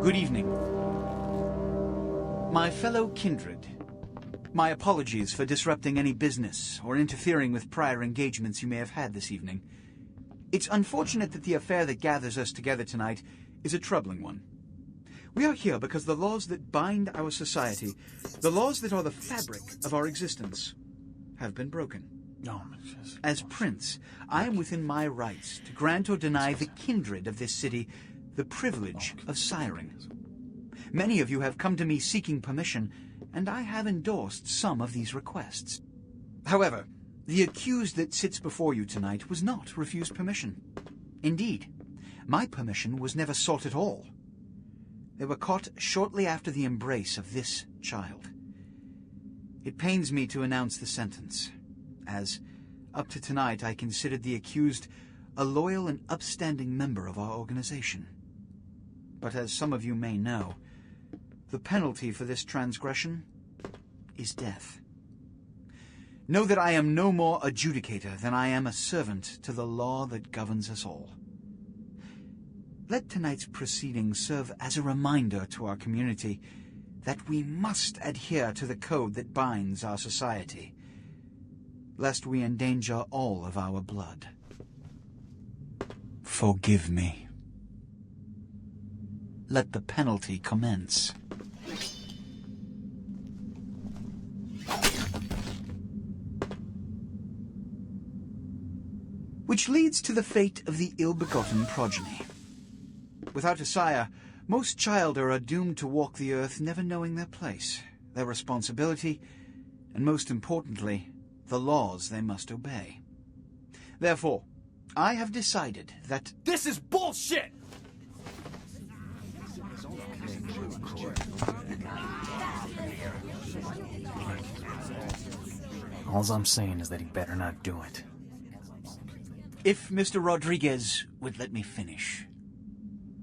Good evening. My fellow kindred, my apologies for disrupting any business or interfering with prior engagements you may have had this evening. It's unfortunate that the affair that gathers us together tonight is a troubling one. We are here because the laws that bind our society, the laws that are the fabric of our existence, have been broken. As Prince, I am within my rights to grant or deny the kindred of this city the privilege of siring. Many of you have come to me seeking permission, and I have endorsed some of these requests. However, the accused that sits before you tonight was not refused permission. Indeed, my permission was never sought at all. They were caught shortly after the embrace of this child. It pains me to announce the sentence, as, up to tonight, I considered the accused a loyal and upstanding member of our organization. But as some of you may know, the penalty for this transgression is death. Know that I am no more adjudicator than I am a servant to the law that governs us all. Let tonight's proceedings serve as a reminder to our community that we must adhere to the code that binds our society, lest we endanger all of our blood. Forgive me. Let the penalty commence. Which leads to the fate of the ill-begotten progeny. Without a sire, most childer are doomed to walk the earth never knowing their place, their responsibility, and most importantly, the laws they must obey. Therefore, I have decided that... This is bullshit! All I'm saying is that he better not do it. If Mr. Rodriguez would let me finish.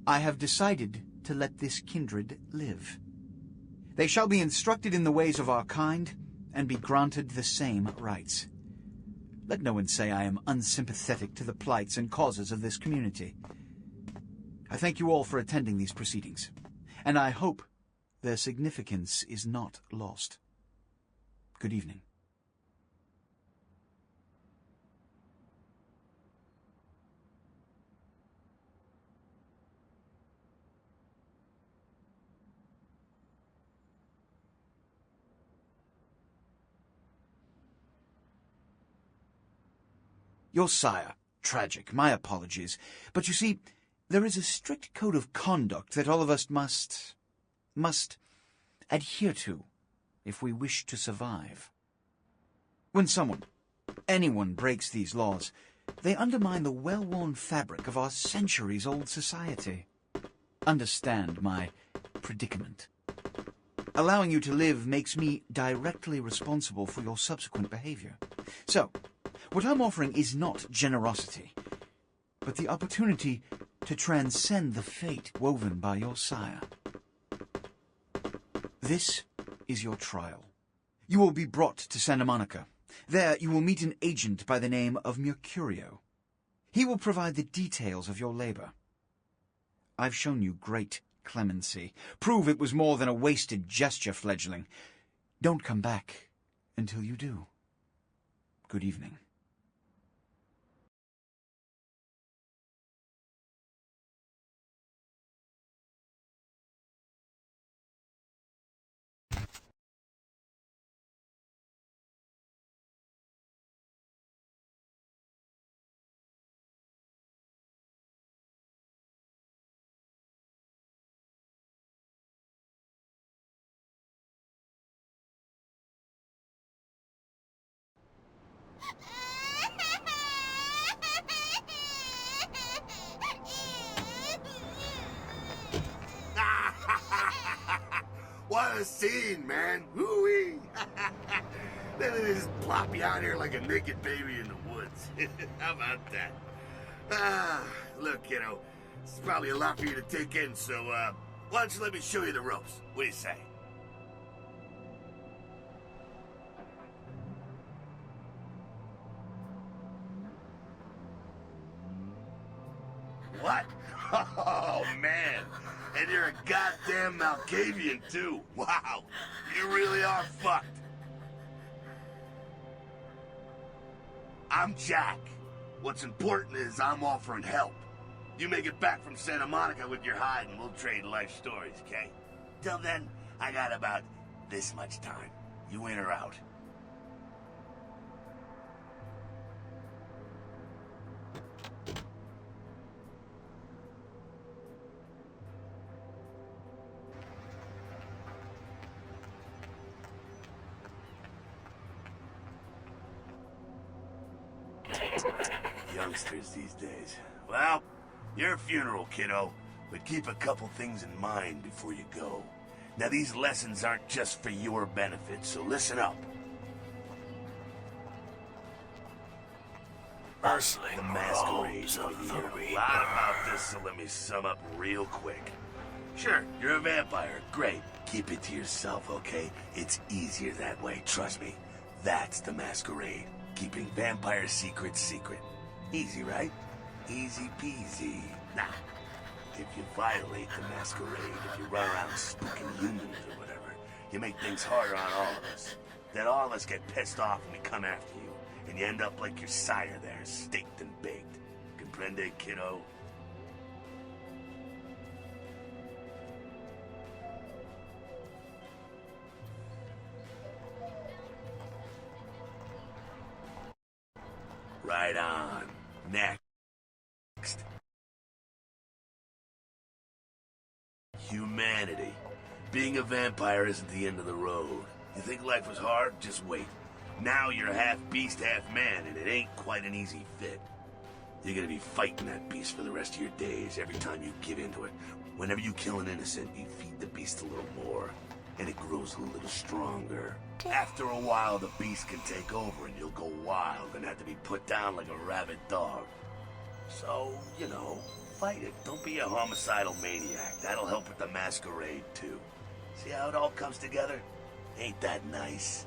I have decided to let this kindred live. They shall be instructed in the ways of our kind and be granted the same rights. Let no one say I am unsympathetic to the plights and causes of this community. I thank you all for attending these proceedings, and I hope their significance is not lost. Good evening. Your sire, tragic, my apologies. But you see, there is a strict code of conduct that all of us must adhere to if we wish to survive. When anyone breaks these laws, they undermine the well-worn fabric of our centuries-old society. Understand my predicament. Allowing you to live makes me directly responsible for your subsequent behavior. So, what I'm offering is not generosity, but the opportunity to transcend the fate woven by your sire. This is your trial. You will be brought to Santa Monica. There you will meet an agent by the name of Mercurio. He will provide the details of your labor. I've shown you great clemency. Prove it was more than a wasted gesture, fledgling. Don't come back until you do. Good evening. What a scene, man! Woo-wee! Then they just plop you out here like a naked baby in the woods. How about that? Look, kiddo, this is probably a lot for you to take in, so, why don't you let me show you the ropes? What do you say? What? Oh, man. And you're a goddamn Malkavian, too. Wow. You really are fucked. I'm Jack. What's important is I'm offering help. You make it back from Santa Monica with your hide and we'll trade life stories, okay? Till then, I got about this much time. You in or out? Youngsters these days. Well, your funeral, kiddo. But keep a couple things in mind before you go. Now, these lessons aren't just for your benefit, so listen up. First, the Masquerade. You hear a lot about this, so let me sum up real quick. Sure, you're a vampire. Great. Keep it to yourself, okay? It's easier that way, trust me. That's the Masquerade. Keeping vampire secrets secret. Easy, right? Easy peasy. Nah. If you violate the Masquerade, if you run around spooking humans or whatever, you make things harder on all of us. Then all of us get pissed off and we come after you. And you end up like your sire there, staked and baked. Comprende, kiddo? Right on. Next. Humanity. Being a vampire isn't the end of the road. You think life was hard? Just wait. Now you're half beast, half man, and it ain't quite an easy fit. You're gonna be fighting that beast for the rest of your days every time you give into it. Whenever you kill an innocent, you feed the beast a little more, and it grows a little stronger. After a while, the beast can take over, and you'll go wild and have to be put down like a rabid dog. So, you know, fight it. Don't be a homicidal maniac. That'll help with the Masquerade, too. See how it all comes together? Ain't that nice?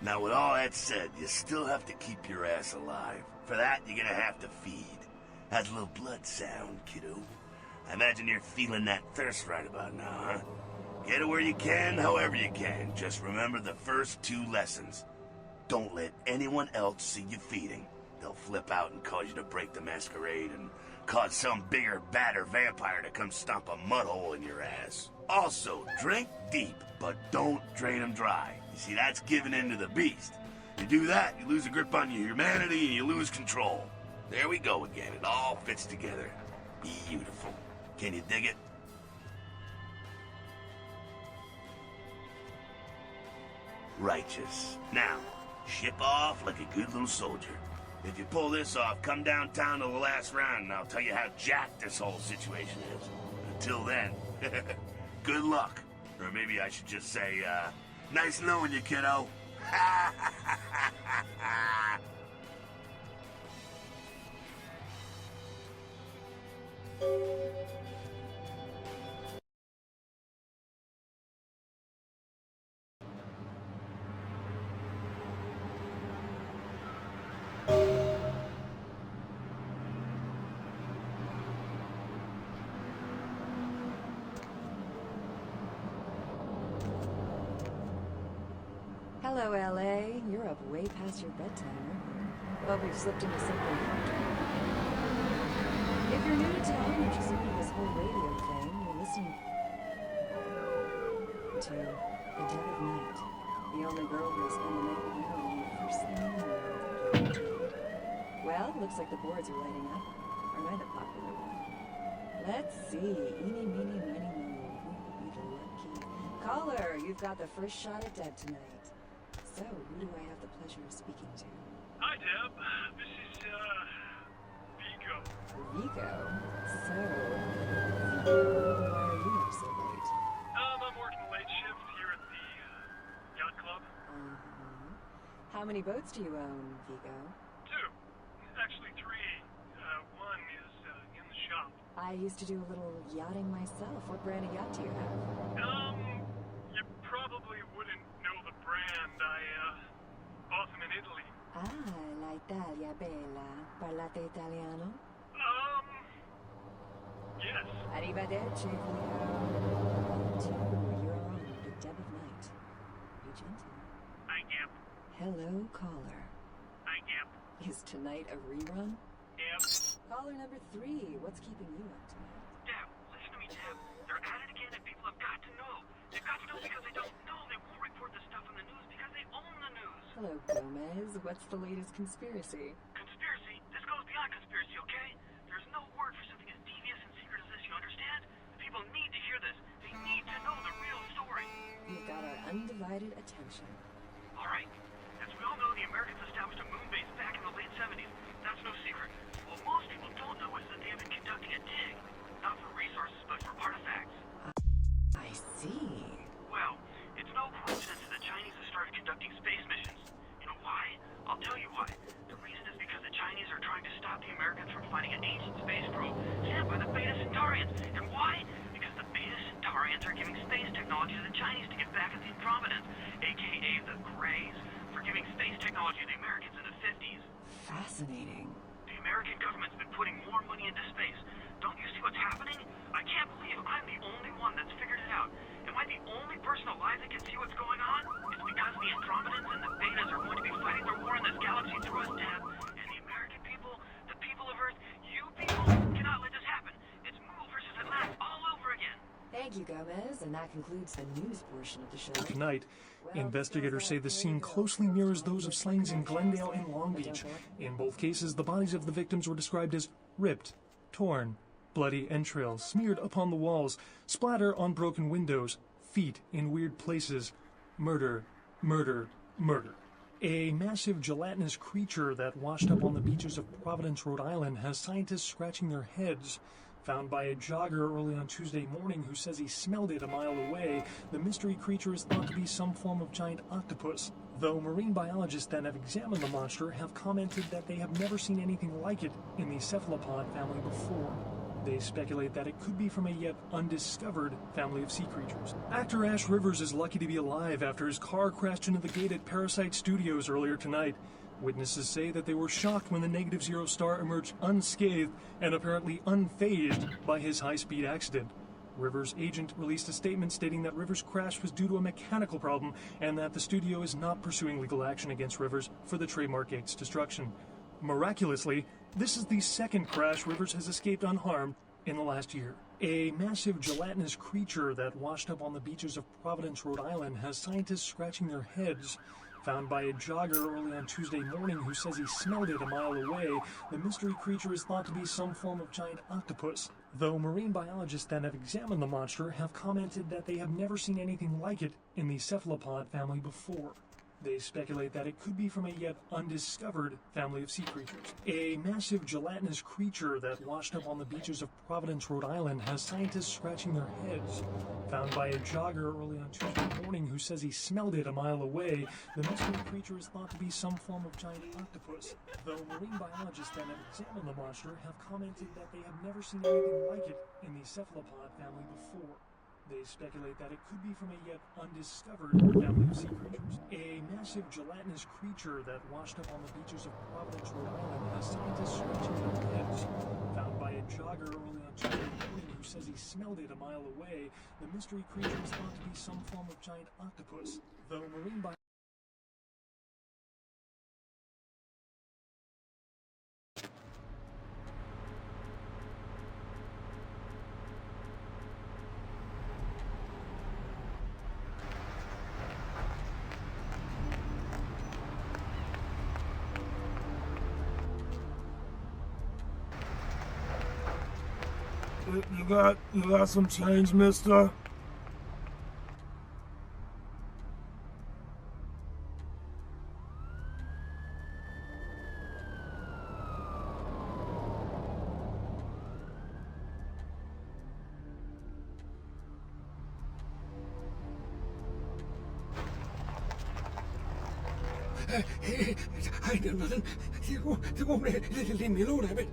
Now, with all that said, you still have to keep your ass alive. For that, you're gonna have to feed. How's a little blood sound, kiddo? I imagine you're feeling that thirst right about now, huh? Get it where you can, however you can. Just remember the first 2 lessons. Don't let anyone else see you feeding. They'll flip out and cause you to break the Masquerade and cause some bigger, badder vampire to come stomp a mud hole in your ass. Also, drink deep, but don't drain them dry. You see, that's giving in to the beast. You do that, you lose a grip on your humanity and you lose control. There we go again. It all fits together. Beautiful. Can you dig it? Righteous. Now, ship off like a good little soldier. If you pull this off, come downtown to the last round and I'll tell you how jacked this whole situation is. Until then, good luck. Or maybe I should just say, nice knowing you, kiddo. Hello, LA. You're up way past your bedtime, aren't you? Hope you've slipped into something comfortable. If you're new to town or just new to this whole radio thing, you're listening to The Dead of Night. The only girl who'll spend the night with you on the first thing in the morning. Well, looks like the boards are lighting up. Aren't I the popular one? Let's see. Eeny, meeny, miny, moe. Who will be the lucky caller? You've got the first shot at Deb tonight. So, who do I have the pleasure of speaking to? Hi, Deb. This is, Vigo. Vigo? So, Vigo, why are you up so late? I'm working the late shift here at the, yacht club. How many boats do you own, Vigo? 2. Actually 3. One is, in the shop. I used to do a little yachting myself. What brand of yacht do you have? You probably wouldn't know the brand. della Italia bella. Parlate italiano? Yes. Arrivederci, Leo. You're on the dead of night. Be gentle. I yep. Hello, caller. I yep. Is tonight a rerun? Yep. Caller number 3, what's keeping you up tonight? Dad, listen to me, Dad. They're at it again and people have got to know. They've got to know because they don't know. They won't report this stuff on the news because they own the news. Hello, Gomez. What's the latest conspiracy? Conspiracy? This goes beyond conspiracy, okay? There's no word for something as devious and secret as this, you understand? The people need to hear this. They need to know the real story. You've got our undivided attention. All right. As we all know, the Americans established a moon base back in the late 70s. That's no secret. What most people don't know is that they have been conducting a dig. Not for resources, but for artifacts. I see. Well, it's no coincidence that the Chinese have started conducting space missions. You know why? I'll tell you why. The reason is because the Chinese are trying to stop the Americans from finding an ancient space probe sent by the Beta Centaurians. And why? Because the Beta Centaurians are giving space technology to the Chinese to get back at the Andromedans, aka the Greys, for giving space technology to the Americans in the 50s. Fascinating. The American government's been putting more money into space. Don't you see what's happening? I can't believe I'm the only one that's figured it out. Am I the only person alive that can see what's going on? It's because the Andromedans and the Betas are going to be fighting their war in this galaxy through us, Dad. And the American people, the people of Earth, you people cannot let this happen. It's Mool versus Atlantis all over again. Thank you, Gomez, and that concludes the news portion of the show. Tonight, investigators say the scene closely mirrors those of slayings in Glendale and Long Beach. In both cases, the bodies of the victims were described as ripped, torn, bloody entrails smeared upon the walls, splatter on broken windows, feet in weird places. Murder, murder, murder. A massive gelatinous creature that washed up on the beaches of Providence, Rhode Island, has scientists scratching their heads. Found by a jogger early on Tuesday morning who says he smelled it a mile away, the mystery creature is thought to be some form of giant octopus, though marine biologists that have examined the monster have commented that they have never seen anything like it in the cephalopod family before. They speculate that it could be from a yet undiscovered family of sea creatures. Actor Ash Rivers is lucky to be alive after his car crashed into the gate at Parasite Studios earlier tonight. Witnesses say that they were shocked when the Negative Zero star emerged unscathed and apparently unfazed by his high-speed accident. Rivers' agent released a statement stating that Rivers' crash was due to a mechanical problem and that the studio is not pursuing legal action against Rivers for the trademark gate's destruction. Miraculously, this is the second crash Rivers has escaped unharmed in the last year. A massive gelatinous creature that washed up on the beaches of Providence, Rhode Island, has scientists scratching their heads. Found by a jogger early on Tuesday morning who says he smelled it a mile away, the mystery creature is thought to be some form of giant octopus, though marine biologists that have examined the monster have commented that they have never seen anything like it in the cephalopod family before. They speculate that it could be from a yet undiscovered family of sea creatures. A massive gelatinous creature that washed up on the beaches of Providence, Rhode Island, has scientists scratching their heads. Found by a jogger early on Tuesday morning who says he smelled it a mile away, the mystery creature is thought to be some form of giant octopus, though marine biologists that have examined the monster have commented that they have never seen anything like it in the cephalopod family before. They speculate that it could be from a yet undiscovered family of sea creatures. A massive gelatinous creature that washed up on the beaches of Providence, Rhode Island, has scientists scratching their heads. Found by a jogger early on Tuesday morning who says he smelled it a mile away, the mystery creature is thought to be some form of giant octopus, though marine biologists You got some change, mister? I ain't got nothing. You won't leave me alone, Abbott.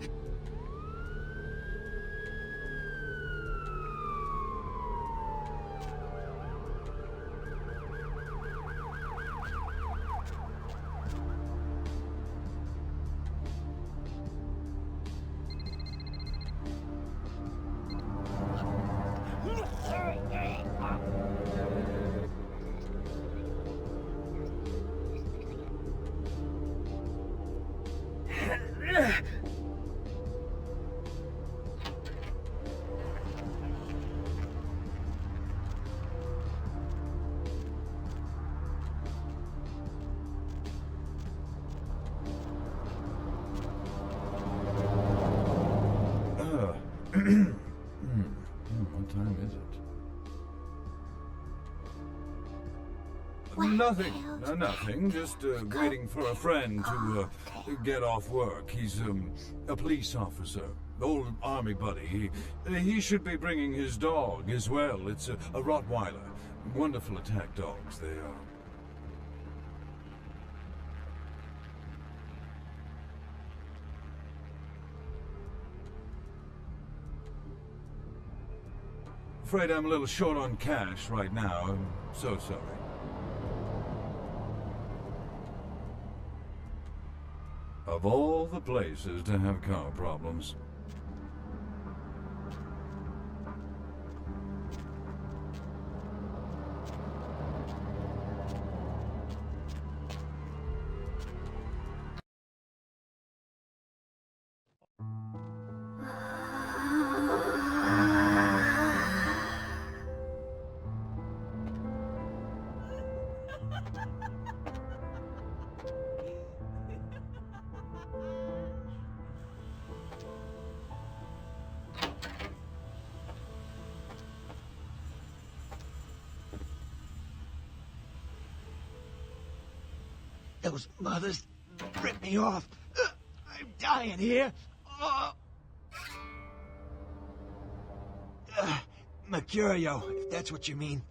Nothing. Nothing. Just waiting for a friend to get off work. He's a police officer. Old army buddy. He should be bringing his dog as well. It's a Rottweiler. Wonderful attack dogs, they are. Afraid I'm a little short on cash right now. I'm so sorry. Of all the places to have car problems. Those mothers ripped me off. I'm dying here. Mercurio, if that's what you mean.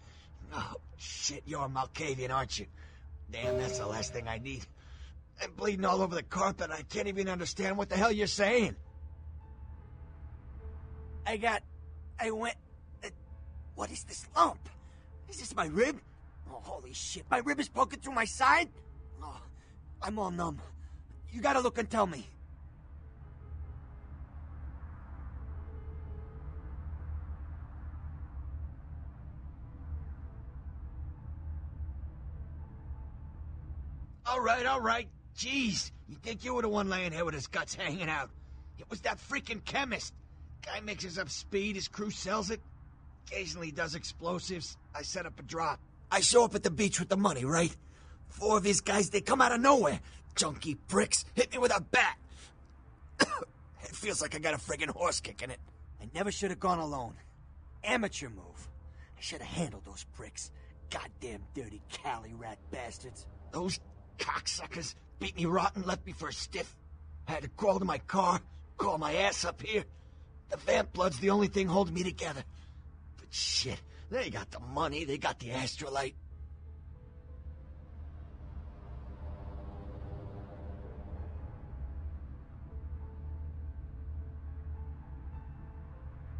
Oh, shit, you're a Malkavian, aren't you? Damn, that's the last thing I need. I'm bleeding all over the carpet. I can't even understand what the hell you're saying. What is this lump? Is this my rib? Oh, holy shit, my rib is poking through my side? Oh, I'm all numb. You gotta look and tell me. All right. Jeez, you think you were the one laying here with his guts hanging out. It was that freaking chemist. Guy mixes up speed, his crew sells it. Occasionally he does explosives. I set up a drop. I show up at the beach with the money, right? 4 of his guys, they come out of nowhere. Junky pricks hit me with a bat. It feels like I got a friggin' horse kick in it. I never should have gone alone. Amateur move. I should have handled those pricks. Goddamn dirty Cali rat bastards. Those cocksuckers beat me rotten, left me for a stiff. I had to crawl to my car, crawl my ass up here. The vamp blood's the only thing holding me together. But shit, they got the money, they got the astrolite.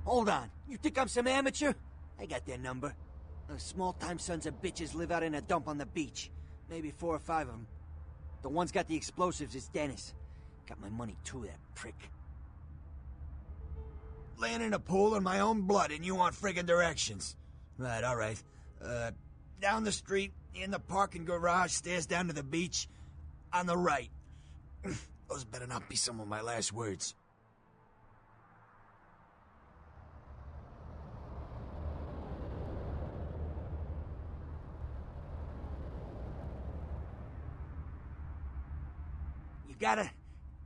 Hold on, you think I'm some amateur? I got their number. Those small-time sons of bitches live out in a dump on the beach. Maybe 4 or 5 of them. The one's got the explosives is Dennis. Got my money too, that prick. Laying in a pool in my own blood and you want friggin' directions. Right, all right. Down the street, in the parking garage, stairs down to the beach. On the right. Those better not be some of my last words.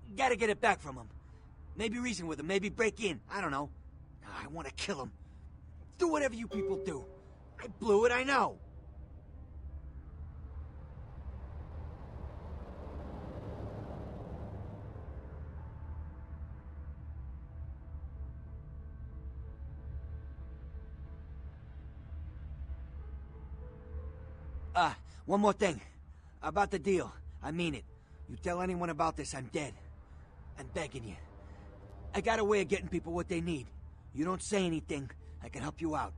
You gotta get it back from him. Maybe reason with him, maybe break in. I don't know. I want to kill him. Do whatever you people do. I blew it, I know. One more thing. About the deal. I mean it. You tell anyone about this, I'm dead. I'm begging you. I got a way of getting people what they need. You don't say anything, I can help you out.